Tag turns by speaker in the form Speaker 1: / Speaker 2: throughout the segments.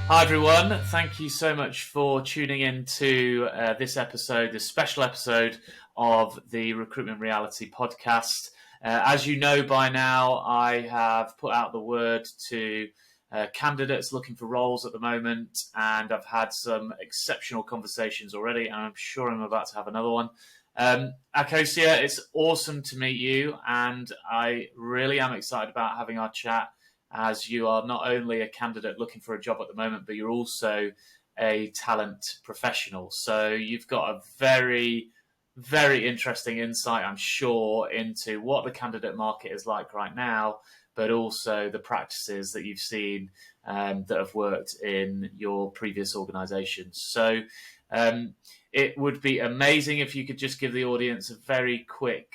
Speaker 1: Hi everyone, thank you so much for tuning in to this special episode of the Recruitment Reality podcast. As you know by now, I have put out the word to candidates looking for roles at the moment, and I've had some exceptional conversations already, and I'm sure I'm about to have another one. Akosua, it's awesome to meet you, and I really am excited about having our chat, as you are not only a candidate looking for a job at the moment, but you're also a talent professional. So you've got a very, very interesting insight, I'm sure, into what the candidate market is like right now, but also the practices that you've seen that have worked in your previous organizations. So it would be amazing if you could just give the audience a very quick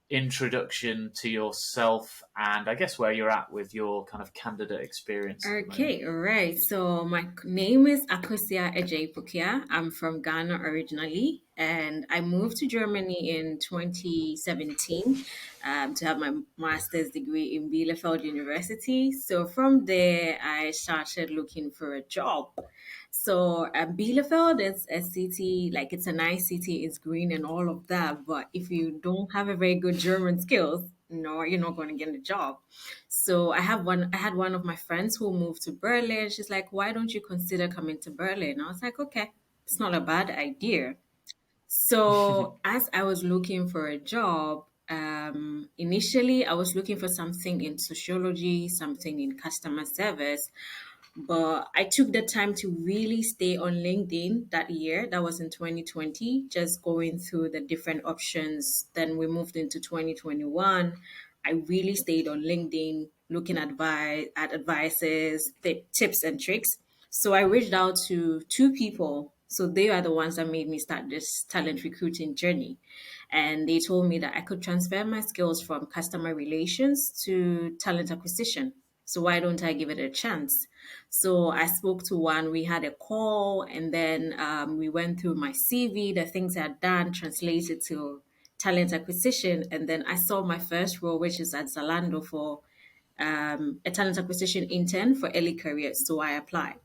Speaker 1: introduction to yourself and I guess where you're at with your kind of candidate experience.
Speaker 2: Okay, all right. So my name is Akosua Adjei Pokuaa. I'm from Ghana originally, and I moved to Germany in 2017 to have my master's degree in Bielefeld University. So from there, I started looking for a job. So Bielefeld is a city, like it's a nice city, it's green and all of that. But if you don't have a very good German skills, no, you're not going to get a job. So I had one of my friends who moved to Berlin. She's like, why don't you consider coming to Berlin? I was like, okay, it's not a bad idea. So as I was looking for a job, initially I was looking for something in sociology, something in customer service, but I took the time to really stay on LinkedIn that year. That was in 2020, just going through the different options. Then we moved into 2021. I really stayed on LinkedIn looking at advices, tips and tricks. So I reached out to two people. So they are the ones that made me start this talent recruiting journey. And they told me that I could transfer my skills from customer relations to talent acquisition. So why don't I give it a chance? So I spoke to one, we had a call, and then we went through my CV, the things I'd done, translated to talent acquisition. And then I saw my first role, which is at Zalando for a talent acquisition intern for early careers. So I applied.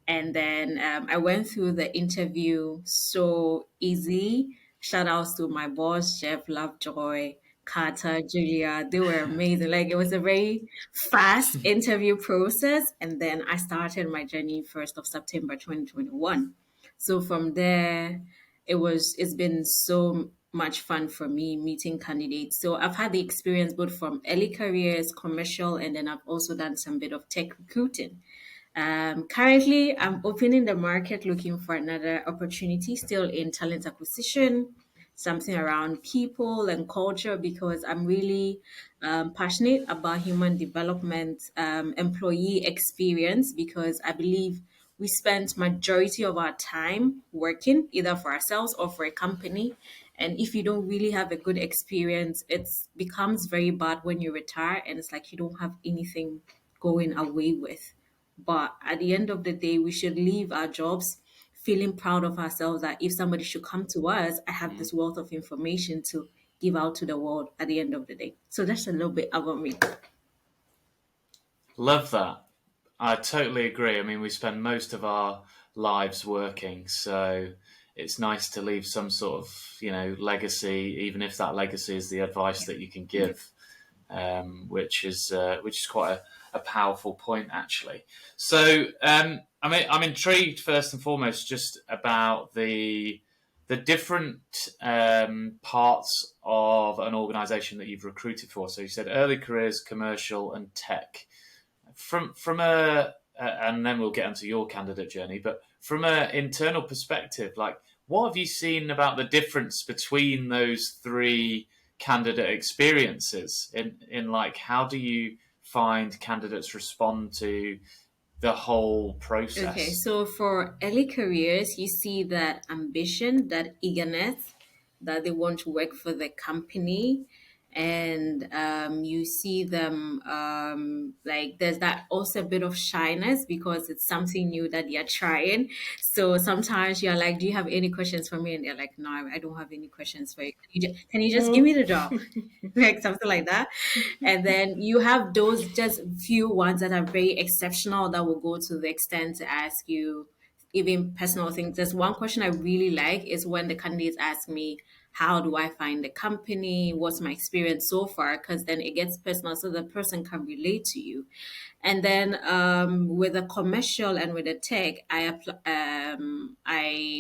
Speaker 2: And then I went through the interview so easy. Shout outs to my boss, Jeff Lovejoy, Carter, Julia. They were amazing. Like it was a very fast interview process. And then I started my journey 1st of September 2021. So from there, it's been so much fun for me meeting candidates. So I've had the experience both from early careers, commercial, and then I've also done some bit of tech recruiting. Currently, I'm opening the market looking for another opportunity still in talent acquisition, something around people and culture because I'm really passionate about human development, employee experience because I believe we spend majority of our time working either for ourselves or for a company. And if you don't really have a good experience, it becomes very bad when you retire and it's like you don't have anything going away with. But at the end of the day, we should leave our jobs feeling proud of ourselves that if somebody should come to us, I have this wealth of information to give out to the world at the end of the day. So that's a little bit about me.
Speaker 1: Love that. I totally agree. I mean, we spend most of our lives working, so it's nice to leave some sort of, legacy, even if that legacy is the advice that you can give, which is quite a powerful point, actually. So, I mean, I'm intrigued first and foremost just about the different parts of an organization that you've recruited for. So you said early careers, commercial, and tech. From a and then we'll get into your candidate journey, but from an internal perspective, like what have you seen about the difference between those three candidate experiences in like how do you find candidates respond to the whole
Speaker 2: Okay,
Speaker 1: process?
Speaker 2: so for early careers, you see that ambition, that eagerness, that they want to work for the company. and you see them like there's that also a bit of shyness because it's something new that you're trying. So sometimes you're like, do you have any questions for me? And they're like, no, I don't have any questions for you. Can you just give me
Speaker 1: Oh.
Speaker 2: the job? Like something like that. And then you have those just few ones that are very exceptional that will go to the extent to ask you even personal things. There's one question I really like is when the candidates ask me, how do I find the company? What's my experience so far? Because then it gets personal so the person can relate to you. And then with the commercial and with the tech, I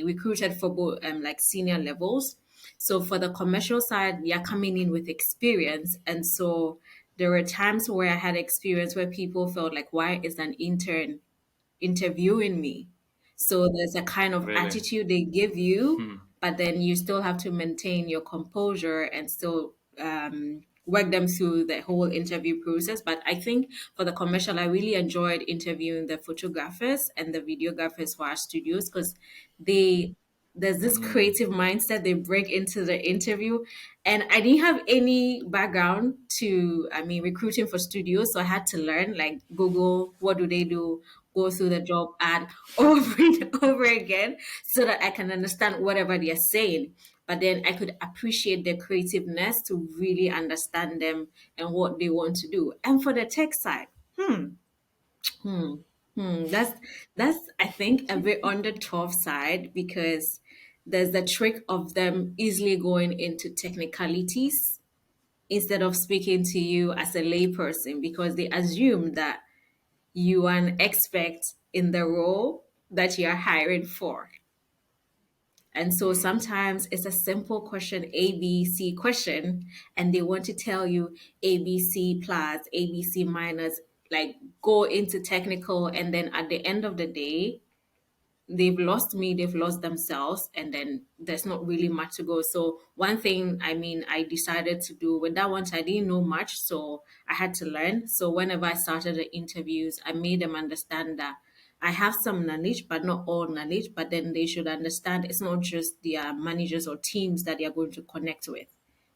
Speaker 2: recruited for both like senior levels. So for the commercial side, you're coming in with experience. And so there were times where I had experience where people felt like, why is an intern interviewing me? So there's a kind of
Speaker 1: Really?
Speaker 2: attitude they give you,
Speaker 1: Hmm.
Speaker 2: but then you still have to maintain your composure and still work them through the whole interview process. But I think for the commercial, I really enjoyed interviewing the photographers and the videographers for our studios because they there's this
Speaker 1: Mm.
Speaker 2: creative mindset they bring into the interview, and I didn't have any background to, I mean, recruiting for studios, so I had to learn, like, Google what do they do, go through the job ad over and over again so that I can understand whatever they're saying. But then I could appreciate their creativeness to really understand them and what they want to do. And for the tech side, hmm, that's I think a bit on the tough side because there's the trick of them easily going into technicalities instead of speaking to you as a layperson because they assume that you are an expert in the role that you are hiring for. And so sometimes it's a simple question, ABC question, and they want to tell you ABC plus, ABC minus, like go into technical. And then at the end of the day, they've lost me, they've lost themselves, and then there's not really much to go. So one thing, I mean, I decided to do with that one, I didn't know much, so I had to learn. So whenever I started the interviews, I made them understand that I have some knowledge, but not all knowledge. But then they should understand it's not just their managers or teams that they are going to connect with.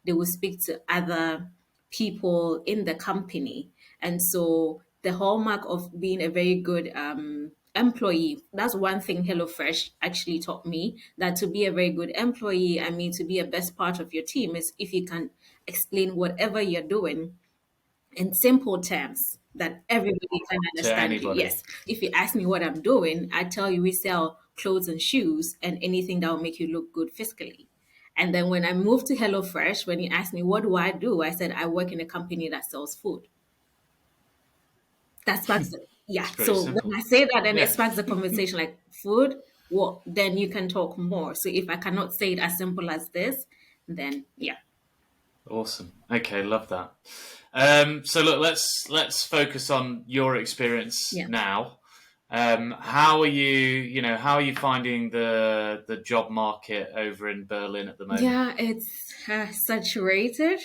Speaker 2: They will speak to other people in the company. And so the hallmark of being a very good employee, that's one thing HelloFresh actually taught me, that to be a very good employee, I mean, to be a best part of your team is if you can explain whatever you're doing in simple terms that everybody can
Speaker 1: To
Speaker 2: understand you.
Speaker 1: anybody.
Speaker 2: Yes. If you ask me what I'm doing, I tell you we sell clothes and shoes and anything that will make you look good physically. And then when I moved to HelloFresh, when you asked me what do, I said I work in a company that sells food. That sparks the, yeah.
Speaker 1: It's pretty
Speaker 2: So when
Speaker 1: simple.
Speaker 2: I say that, then it
Speaker 1: Yeah.
Speaker 2: sparks the conversation like food. What? Then you can talk more. So if I cannot say it as simple as this, then yeah,
Speaker 1: Awesome. Okay, love that. So look, let's focus on your experience
Speaker 2: yeah.
Speaker 1: now. How are you? How are you finding the job market over in Berlin at the moment?
Speaker 2: Yeah, it's saturated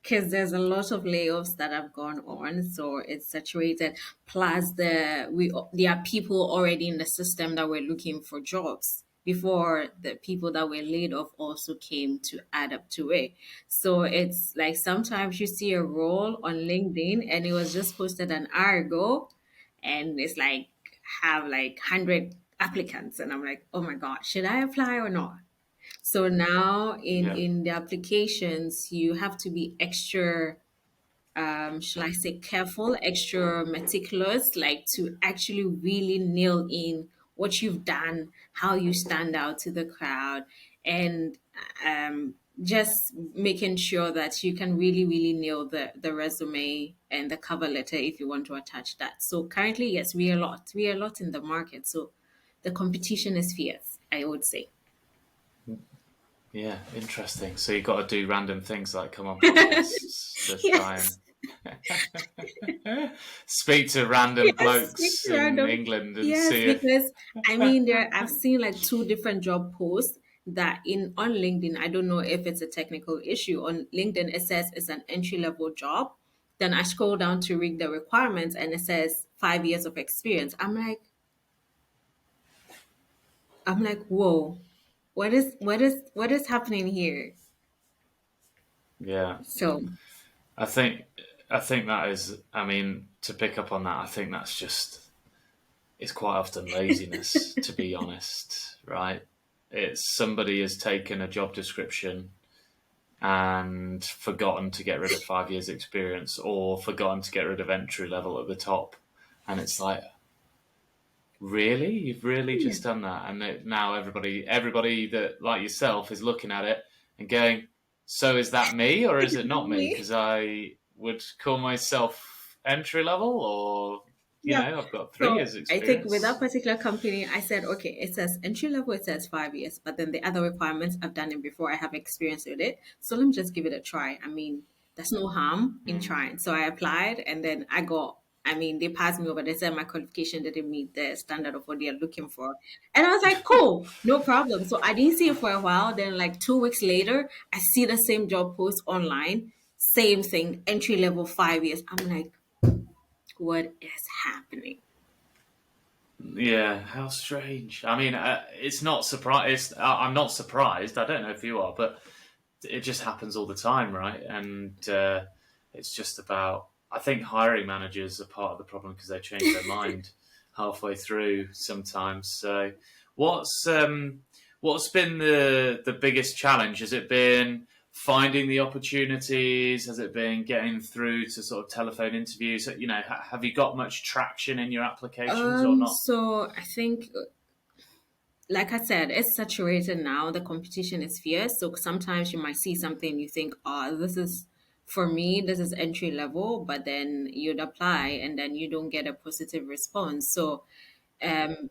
Speaker 2: because there's a lot of layoffs that have gone on, so it's saturated. Plus, there are people already in the system that were looking for jobs before the people that were laid off also came to add up to it. So it's like sometimes you see a role on LinkedIn and it was just posted an hour ago, and it's like have like 100 applicants, and I'm like, oh my god, should I apply or not? So now
Speaker 1: Yeah.
Speaker 2: in the applications, you have to be extra, shall I say, careful, extra meticulous, like to actually really nail in what you've done, how you stand out to the crowd, and just making sure that you can really, really nail the resume and the cover letter if you want to attach that. So currently, yes, we are a lot in the market. So the competition is fierce, I would say.
Speaker 1: Yeah, interesting. So you've got to do random things like come on podcasts to try
Speaker 2: Yes.
Speaker 1: and speak to random
Speaker 2: Yes, speak
Speaker 1: blokes
Speaker 2: to
Speaker 1: in
Speaker 2: random.
Speaker 1: England and
Speaker 2: Yes,
Speaker 1: see if.
Speaker 2: because I mean, there I've seen like two different job posts that in on LinkedIn. I don't know if it's a technical issue. On LinkedIn, it says it's an entry level job. Then I scroll down to read the requirements, and it says 5 years of experience. I'm like, whoa, what is happening here?
Speaker 1: Yeah.
Speaker 2: So.
Speaker 1: I think I think that is. I mean, to pick up on that, I think that's just it's quite often laziness, to be honest. Right? It's somebody has taken a job description and forgotten to get rid of 5 years experience, or forgotten to get rid of entry level at the top, and it's like, really, you've really
Speaker 2: Yeah.
Speaker 1: just done that, and now everybody that like yourself is looking at it and going, so is that me or is it not me?
Speaker 2: Me?
Speaker 1: Because I would call myself entry level, or
Speaker 2: Yeah.
Speaker 1: I've got 3 years
Speaker 2: So I think with that
Speaker 1: experience.
Speaker 2: particular company, I said, okay, it says entry level, it says 5 years, but then the other requirements, I've done it before, I have experience with it. So let me just give it a try. I mean, there's no harm in
Speaker 1: Mm.
Speaker 2: trying. So I applied and then they passed me over. They said my qualification didn't meet the standard of what they are looking for. And I was like, cool, no problem. So I didn't see it for a while. Then, like 2 weeks later, I see the same job post online, same thing, entry level 5 years. I'm like, what is happening?
Speaker 1: Yeah, how strange. I mean, it's not surprise. I'm not surprised. I don't know if you are, but it just happens all the time, right? And it's just about. I think hiring managers are part of the problem because they change their mind halfway through sometimes. So, what's um, what's been the biggest challenge? Has it been finding the opportunities? Has it been getting through to sort of telephone interviews? Have you got much traction in your applications or not?
Speaker 2: So I think, like I said, it's saturated now. The competition is fierce. So sometimes you might see something you think, oh, this is for me, this is entry level, but then you'd apply and then you don't get a positive response. So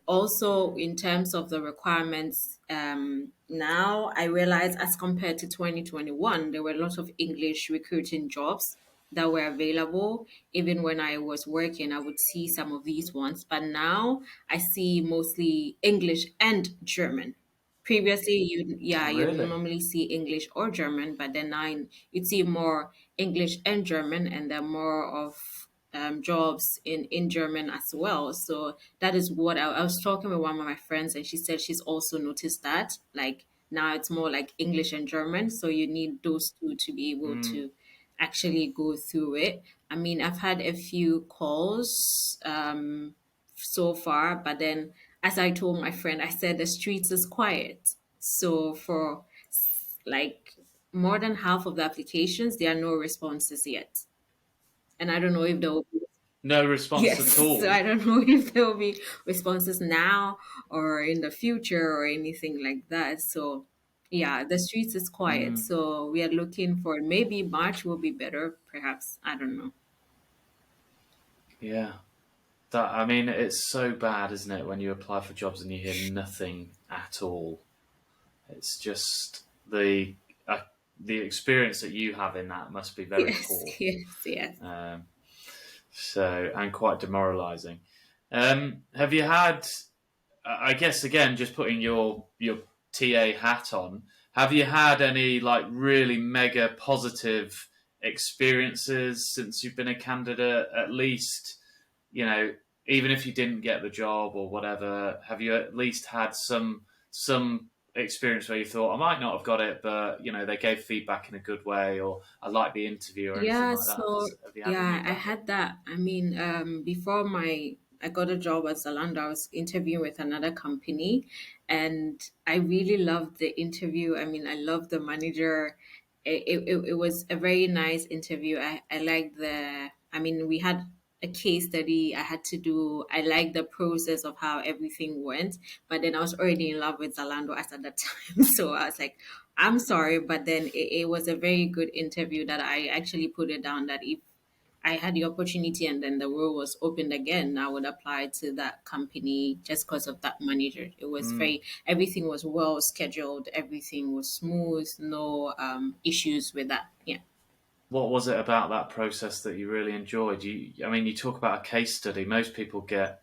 Speaker 2: also, in terms of the requirements, now I realize as compared to 2021, there were a lot of English recruiting jobs that were available. Even when I was working, I would see some of these ones, but now I see mostly English and German. Previously, you'd
Speaker 1: Really?
Speaker 2: normally see English or German, but then now you'd see more English and German, and then more of jobs in German as well. So that is what I was talking with one of my friends, and she said she's also noticed that. Like now it's more like English and German. So you need those two to be able
Speaker 1: Mm.
Speaker 2: to actually go through it. I mean, I've had a few calls so far, but then as I told my friend, I said the streets is quiet. So for like more than half of the applications, there are no responses yet. And I don't know if there will be.
Speaker 1: No response
Speaker 2: Yes,
Speaker 1: at
Speaker 2: so
Speaker 1: all.
Speaker 2: I don't know if there will be responses now or in the future or anything like that. So, yeah, the streets is quiet.
Speaker 1: Mm.
Speaker 2: So we are looking for maybe March will be better, perhaps. I don't know.
Speaker 1: Yeah. That I mean, it's so bad, isn't it, when you apply for jobs and you hear nothing at all. It's just uh, the experience that you have in that must be very
Speaker 2: Yes,
Speaker 1: poor.
Speaker 2: yes, yes.
Speaker 1: Um, and quite demoralising. Have you had? I guess again, just putting your TA hat on. Have you had any like really mega positive experiences since you've been a candidate? At least, you know, even if you didn't get the job or whatever, have you at least had some experience where you thought I might not have got it, but they gave feedback in a good way, or I like the interview or anything
Speaker 2: Yeah,
Speaker 1: like that?
Speaker 2: so
Speaker 1: Have you had any
Speaker 2: yeah,
Speaker 1: of
Speaker 2: I
Speaker 1: that?
Speaker 2: had that. I mean, before I got a job at Zalando, I was interviewing with another company, and I really loved the interview. I mean, I loved the manager. It was a very nice interview. I liked I mean, we had a case study I had to do. I liked the process of how everything went, but then I was already in love with Zalando as at that time. So I was like, I'm sorry, but then it was a very good interview that I actually put it down that if I had the opportunity and then the role was opened again, I would apply to that company just because of that manager. It was
Speaker 1: Mm.
Speaker 2: everything was well scheduled, everything was smooth, no issues with that. Yeah.
Speaker 1: What was it about that process that you really enjoyed? I mean, you talk about a case study. Most people get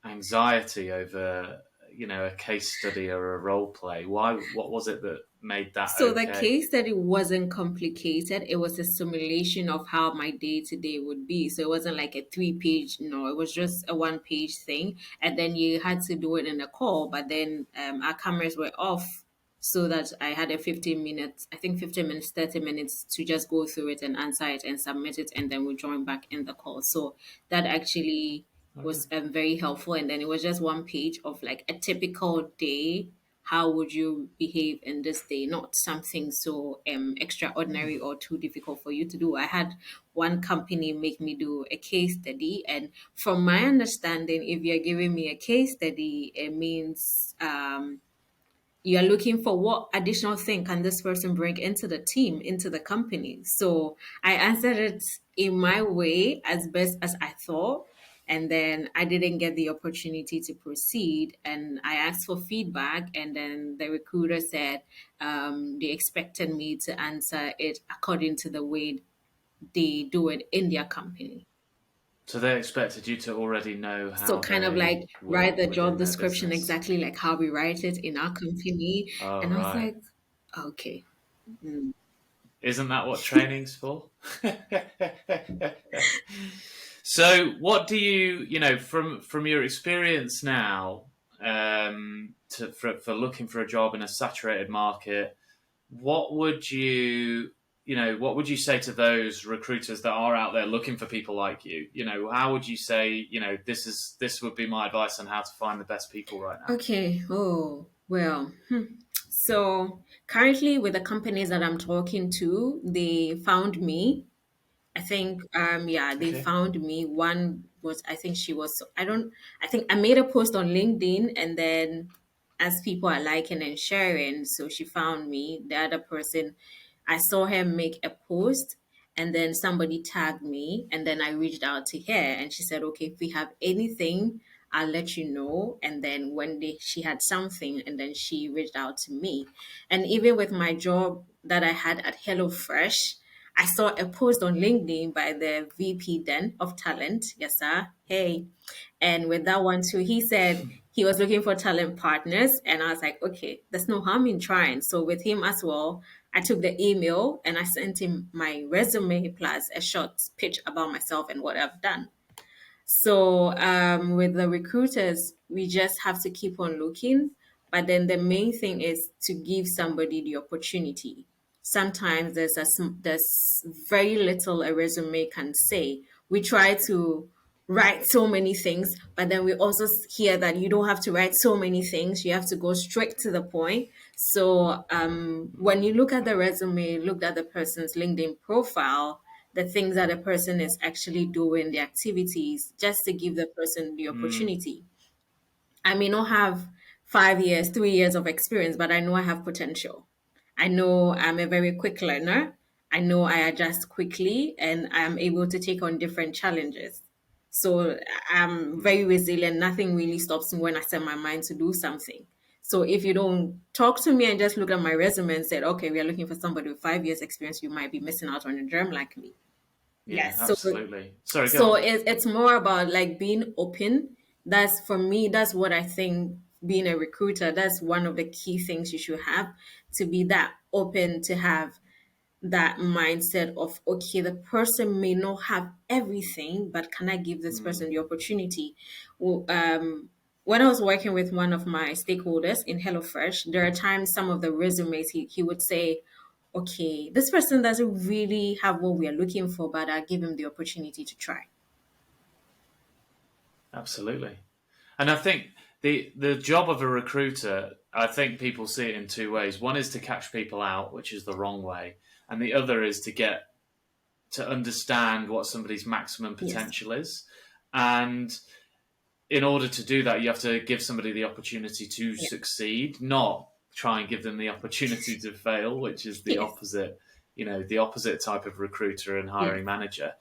Speaker 1: anxiety over, a case study or a role play. Why? What was it that made that
Speaker 2: So the
Speaker 1: okay?
Speaker 2: case study wasn't complicated. It was a simulation of how my day to day would be. So it wasn't like a 3 page, no, it was just a 1 page thing. And then you had to do it in a call, but then our cameras were off. so that I had a 15 minutes, I think 15 minutes, 30 minutes to just go through it and answer it and submit it, and then we join back in the call. So that actually
Speaker 1: Okay.
Speaker 2: was very helpful. And then it was just one page of like a typical day. How would you behave in this day? Not something so extraordinary or too difficult for you to do. I had one company make me do a case study, and from my understanding, if you're giving me a case study, it means you're looking for what additional thing can this person bring into the team, into the company. So I answered it in my way as best as I thought. And then I didn't get the opportunity to proceed. And I asked for feedback. And then the recruiter said they expected me to answer it according to the way they do it in their company.
Speaker 1: So they expected you to already know
Speaker 2: So
Speaker 1: how
Speaker 2: kind of like
Speaker 1: they
Speaker 2: write
Speaker 1: work
Speaker 2: the job
Speaker 1: within their
Speaker 2: description
Speaker 1: business.
Speaker 2: exactly like how we write it in our company.
Speaker 1: Oh,
Speaker 2: And I was
Speaker 1: right.
Speaker 2: like, okay. Mm.
Speaker 1: Isn't that what training's for? So, what do from your experience now, for looking for a job in a saturated market? What would what would you say to those recruiters that are out there looking for people like you? How would you say, this would be my advice on how to find the best people right now?
Speaker 2: Okay. Oh, well. So currently with the companies that I'm talking to, they found me. I think yeah, they
Speaker 1: Okay.
Speaker 2: found me. One was, I think she was, I think I made a post on LinkedIn, and then as people are liking and sharing, so she found me. The other person, I saw her make a post, and then somebody tagged me, and then I reached out to her, and she said, "Okay, if we have anything, I'll let you know." And then when she had something, and then she reached out to me. And even with my job that I had at HelloFresh, I saw a post on LinkedIn by the VP then of talent. Yes, sir. Hey. And with that one too, he said he was looking for talent partners. And I was like, okay, there's no harm in trying. So with him as well, I took the email and I sent him my resume plus a short pitch about myself and what I've done. So with the recruiters, we just have to keep on looking. But then the main thing is to give somebody the opportunity. Sometimes there's very little a resume can say. We try to write so many things, but then we also hear that you don't have to write so many things. You have to go straight to the point. So when you look at the resume, look at the person's LinkedIn profile, the things that a person is actually doing, the activities, just to give the person the
Speaker 1: Mm,
Speaker 2: opportunity. I may not have 5 years, 3 years of experience, but I know I have potential. I know I'm a very quick learner. I know I adjust quickly and I'm able to take on different challenges. So I'm very resilient. Nothing really stops me when I set my mind to do something. So if you don't talk to me and just look at my resume and said, okay, we are looking for somebody with 5 years experience, you might be missing out on a germ like me.
Speaker 1: yeah,
Speaker 2: Yes.
Speaker 1: absolutely. Sorry, go
Speaker 2: So
Speaker 1: on.
Speaker 2: it's more about like being open. That's for me, that's what I think being a recruiter, that's one of the key things you should have, to be that open, to have that mindset of, okay, the person may not have everything, but can I give this
Speaker 1: Mm,
Speaker 2: person the opportunity? Well, when I was working with one of my stakeholders in HelloFresh, there are times some of the resumes he would say, okay, this person doesn't really have what we are looking for, but I'll give him the opportunity to try.
Speaker 1: absolutely. And I think the job of a recruiter, I think people see it in two ways. One is to catch people out, which is the wrong way, and the other is to understand what somebody's maximum
Speaker 2: Yes.
Speaker 1: potential is. And in order to do that, you have to give somebody the opportunity to
Speaker 2: Yeah.
Speaker 1: succeed, not try and give them the opportunity to fail, which is
Speaker 2: Yes.
Speaker 1: the opposite type of recruiter and
Speaker 2: Yeah.
Speaker 1: hiring manager.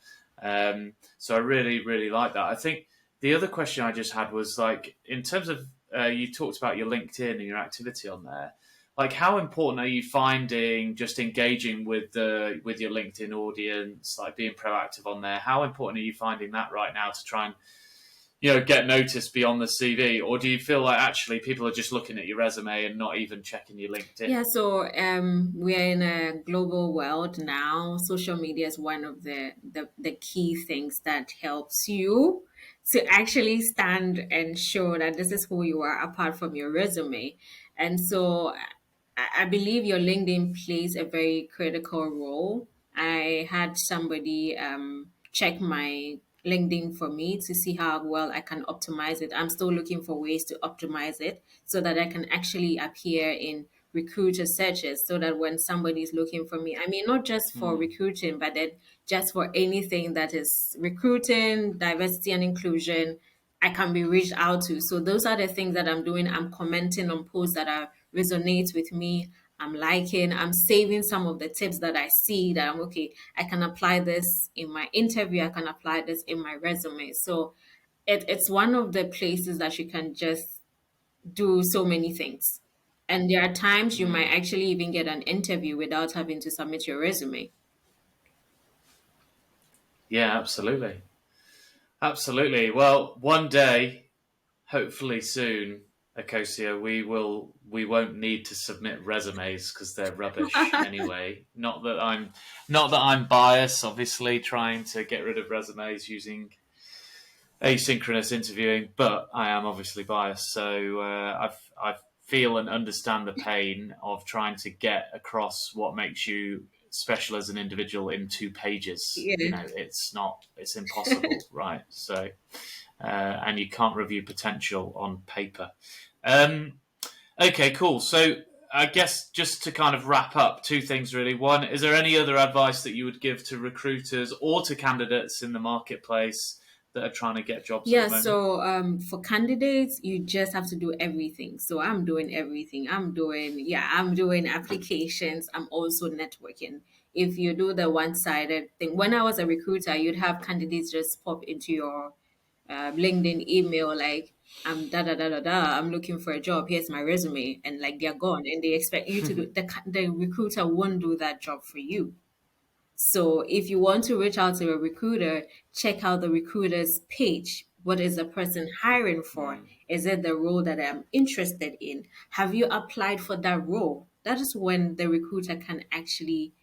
Speaker 1: So I really, really like that. I think the other question I just had was like, in terms of, you talked about your LinkedIn and your activity on there. Like, how important are you finding just engaging with your LinkedIn audience, like being proactive on there? How important are you finding that right now to try and get noticed beyond the CV, or do you feel like actually people are just looking at your resume and not even checking your LinkedIn?
Speaker 2: Yeah, so we are in a global world now. Social media is one of the key things that helps you to actually stand and show that this is who you are apart from your resume. And so I believe your LinkedIn plays a very critical role. I had somebody check my LinkedIn for me to see how well I can optimize it. I'm still looking for ways to optimize it so that I can actually appear in recruiter searches so that when somebody is looking for me, I mean, not just for
Speaker 1: Mm,
Speaker 2: recruiting, but then just for anything that is recruiting, diversity and inclusion, I can be reached out to. So those are the things that I'm doing. I'm commenting on posts that are resonate with me. I'm liking, I'm saving some of the tips that I see that I'm okay, I can apply this in my interview, I can apply this in my resume. So it's one of the places that you can just do so many things. And there are times you might
Speaker 1: mm.
Speaker 2: actually even get an interview without having to submit your resume.
Speaker 1: Yeah, absolutely. Absolutely. Well, one day, hopefully soon, Akosia, we won't need to submit resumes because they're rubbish anyway. Not that I'm biased, obviously, trying to get rid of resumes using asynchronous interviewing, but I am obviously biased. So I feel and understand the pain of trying to get across what makes you special as an individual in 2 pages. You
Speaker 2: Yeah.
Speaker 1: know, it's impossible, right? So, and you can't review potential on paper. Um, okay, cool. So I guess just to kind of wrap up, two things really. One, is there any other advice that you would give to recruiters or to candidates in the marketplace that are trying to get jobs at the
Speaker 2: Yeah,
Speaker 1: moment?
Speaker 2: so for candidates, you just have to do everything. So I'm doing everything. I'm doing applications. I'm also networking. If you do the one-sided thing, when I was a recruiter, you'd have candidates just pop into your LinkedIn email like, I'm da da da da da. I'm looking for a job. Here's my resume, and like they're gone, and they expect you to do the recruiter won't do that job for you. So if you want to reach out to a recruiter, check out the recruiter's page. What is the person hiring for?
Speaker 1: Mm,
Speaker 2: Is it the role that I'm interested in? Have you applied for that role? That is when the recruiter can actually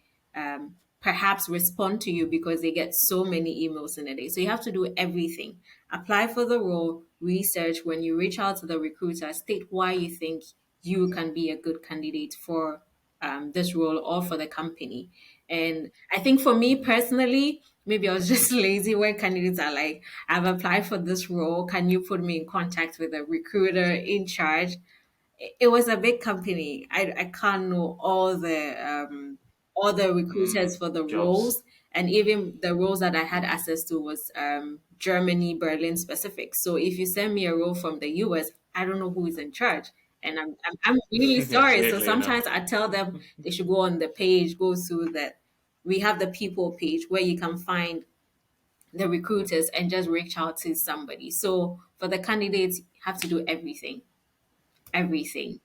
Speaker 2: perhaps respond to you because they get so many emails in a day. So you have to do everything. Apply for the role, research. When you reach out to the recruiter, state why you think you can be a good candidate for this role or for the company. And I think for me
Speaker 1: mm,
Speaker 2: personally, maybe I was just lazy when candidates are like, I've applied for this role. Can you put me in contact with a recruiter in charge? It was a big company. I can't know all the recruiters
Speaker 1: mm.
Speaker 2: for the
Speaker 1: Jobs.
Speaker 2: roles, and even the roles that I had access to was Germany, Berlin specific. So if you send me a role from the US, I don't know who is in charge, and I'm really sorry. So
Speaker 1: Weirdly
Speaker 2: sometimes
Speaker 1: enough.
Speaker 2: I tell them they should go on the page, go through that. We have the people page where you can find the recruiters and just reach out to somebody. So for the candidates, you have to do everything, everything,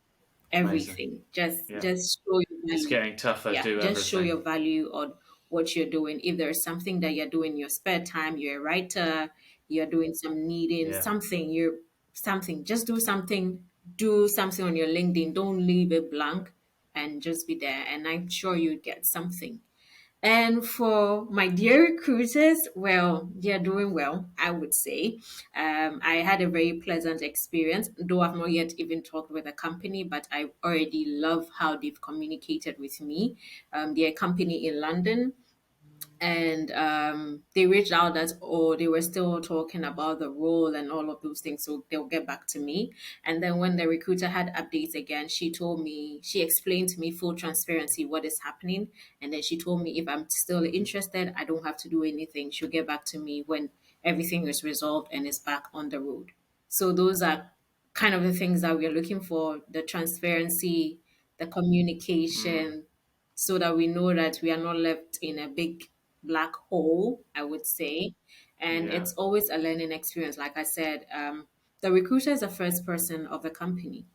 Speaker 1: Amazing.
Speaker 2: everything.
Speaker 1: Yeah.
Speaker 2: Just show your
Speaker 1: It's
Speaker 2: value.
Speaker 1: getting tougher.
Speaker 2: Yeah,
Speaker 1: Do
Speaker 2: just show
Speaker 1: everything.
Speaker 2: your value on what you're doing. If there's something that you're doing in your spare time, you're a writer, you're doing some kneading,
Speaker 1: Yeah.
Speaker 2: something. Just do something. Do something on your LinkedIn. Don't leave it blank and just be there. And I'm sure you get something. And for my dear recruiters, well, they're doing well, I would say. I had a very pleasant experience, though I've not yet even talked with the company, but I already love how they've communicated with me. They're a company in London, and they reached out that they were still talking about the role and all of those things, so they'll get back to me. And then when the recruiter had updates again, she explained to me full transparency what is happening, and then she told me if I'm still interested, I don't have to do anything. She'll get back to me when everything is resolved and is back on the road. So those are kind of the things that we're looking for: the transparency, the
Speaker 1: Mm,
Speaker 2: communication, so that we know that we are not left in a big black hole, I would say. And
Speaker 1: yeah.
Speaker 2: it's always a learning experience. Like I said, the recruiter is the first person of the company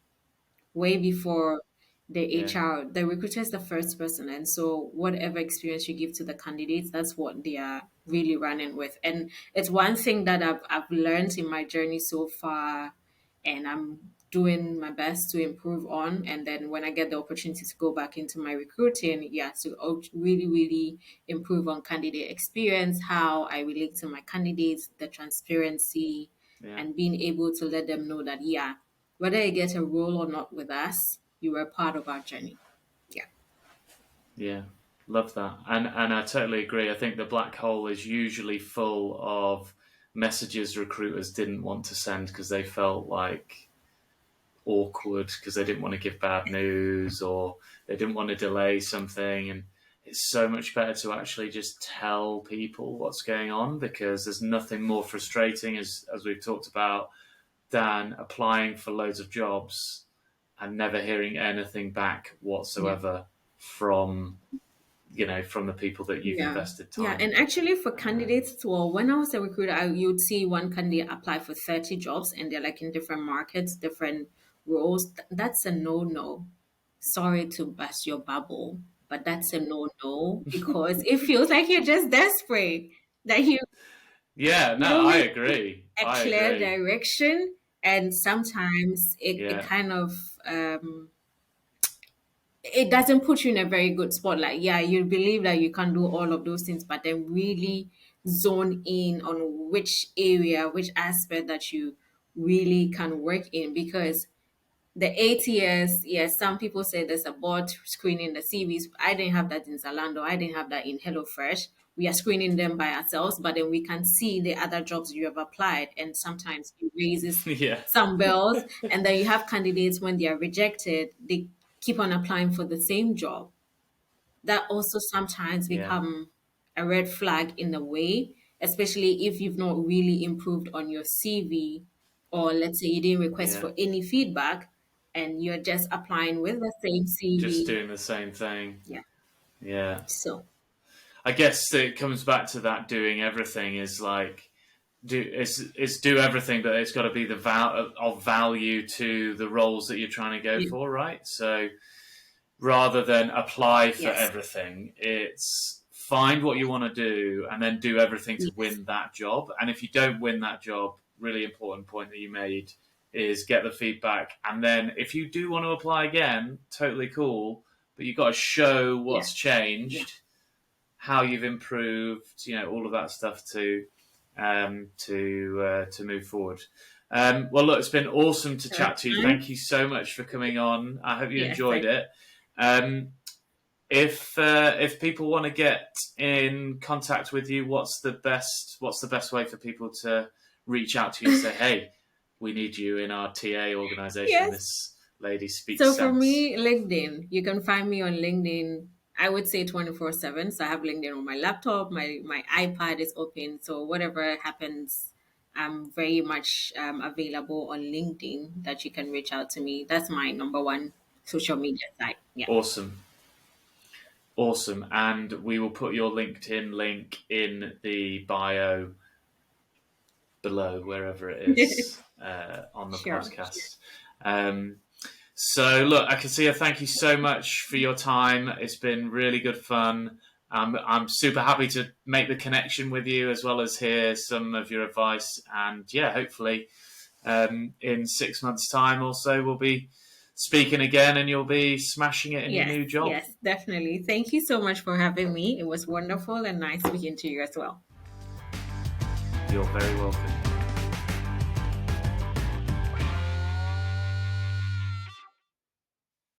Speaker 2: way before the
Speaker 1: Yeah.
Speaker 2: HR. The recruiter is the first person. And so, whatever experience you give to the candidates, that's what they are really running with. And it's one thing that I've learned in my journey so far, and I'm doing my best to improve on. And then, when I get the opportunity to go back into my recruiting, yeah, to really, really improve on candidate experience, how I relate to my candidates, the transparency,
Speaker 1: Yeah.
Speaker 2: and being able to let them know that, yeah, whether you get a role or not with us, you were part of our journey.
Speaker 1: Yeah, love that. And I totally agree. I think the black hole is usually full of messages recruiters didn't want to send because they felt like awkward because they didn't want to give bad news or they didn't want to delay something. And it's so much better to actually just tell people what's going on, because there's nothing more frustrating, as we've talked about, than applying for loads of jobs and never hearing anything back
Speaker 2: Yeah.
Speaker 1: whatsoever from from the people that you've
Speaker 2: Yeah.
Speaker 1: invested
Speaker 2: Yeah.
Speaker 1: time
Speaker 2: And
Speaker 1: in.
Speaker 2: actually, for candidates as well, when I was a recruiter, you'd see one candidate apply for 30 jobs and they're like in different markets, different roles. That's a no no. Sorry to burst your bubble, but that's a no no because it feels like you're just desperate, that
Speaker 1: Yeah,
Speaker 2: you
Speaker 1: no,
Speaker 2: don't
Speaker 1: I
Speaker 2: really
Speaker 1: agree.
Speaker 2: a
Speaker 1: I
Speaker 2: clear
Speaker 1: agree.
Speaker 2: direction. And sometimes it
Speaker 1: Yeah,
Speaker 2: kind of it doesn't put you in a very good spot. Like, yeah, you believe that you can do all of those things, but then really zone in on which area, which aspect that you really can work in. Because the ATS, yes, some people say there's a bot screening the CVs. I didn't have that in Zalando. I didn't have that in HelloFresh. We are screening them by ourselves, but then we can see the other jobs you have applied, and sometimes it raises
Speaker 1: yeah,
Speaker 2: some bells. And then you have candidates when they are rejected, they keep on applying for the same job. That also sometimes
Speaker 1: yeah,
Speaker 2: become a red flag in a way, especially if you've not really improved on your CV, or let's say you didn't request
Speaker 1: yeah.
Speaker 2: for any feedback and you're just applying with the same
Speaker 1: Just
Speaker 2: CV.
Speaker 1: doing the same thing.
Speaker 2: Yeah.
Speaker 1: Yeah.
Speaker 2: So,
Speaker 1: I guess it comes back to that doing everything is like do everything, but it's got to be the of value to the roles that you're trying to go
Speaker 2: yeah.
Speaker 1: for, right? So rather than apply for
Speaker 2: Yes.
Speaker 1: everything, it's find what you want to do and then do everything to
Speaker 2: Yes.
Speaker 1: win that job. And if you don't win that job, really important point that you made is get the feedback. And then if you do want to apply again, totally cool, but you've got to show
Speaker 2: Yes.
Speaker 1: what's
Speaker 2: Yeah.
Speaker 1: changed, how you've improved, all of that stuff to move forward. Well, look, it's been awesome to chat to you.
Speaker 2: Fine.
Speaker 1: Thank you so much for coming on. I hope you
Speaker 2: Yes.
Speaker 1: enjoyed it. Um, if people want to get in contact with you, what's the best way for people to reach out to you and say, hey, we need you in our TA organization.
Speaker 2: Yes.
Speaker 1: This lady speaks
Speaker 2: So for
Speaker 1: sense.
Speaker 2: me, LinkedIn, you can find me on LinkedIn. I would say 24/7. So I have LinkedIn on my laptop, my iPad is open. So whatever happens, I'm very much available on LinkedIn, that you can reach out to me. That's my number one social media site. Yeah.
Speaker 1: Awesome. Awesome. And we will put your LinkedIn link in the bio below, wherever it is, on the
Speaker 2: Sure.
Speaker 1: podcast. Um, so, look, Akosua, thank you so much for your time. It's been really good fun. I'm super happy to make the connection with you as well as hear some of your advice. And yeah, hopefully in 6 months' time or so, we'll be speaking again and you'll be smashing it in your
Speaker 2: Yes,
Speaker 1: new job.
Speaker 2: yes, definitely. Thank you so much for having me. It was wonderful and nice speaking to you as well.
Speaker 1: You're very welcome.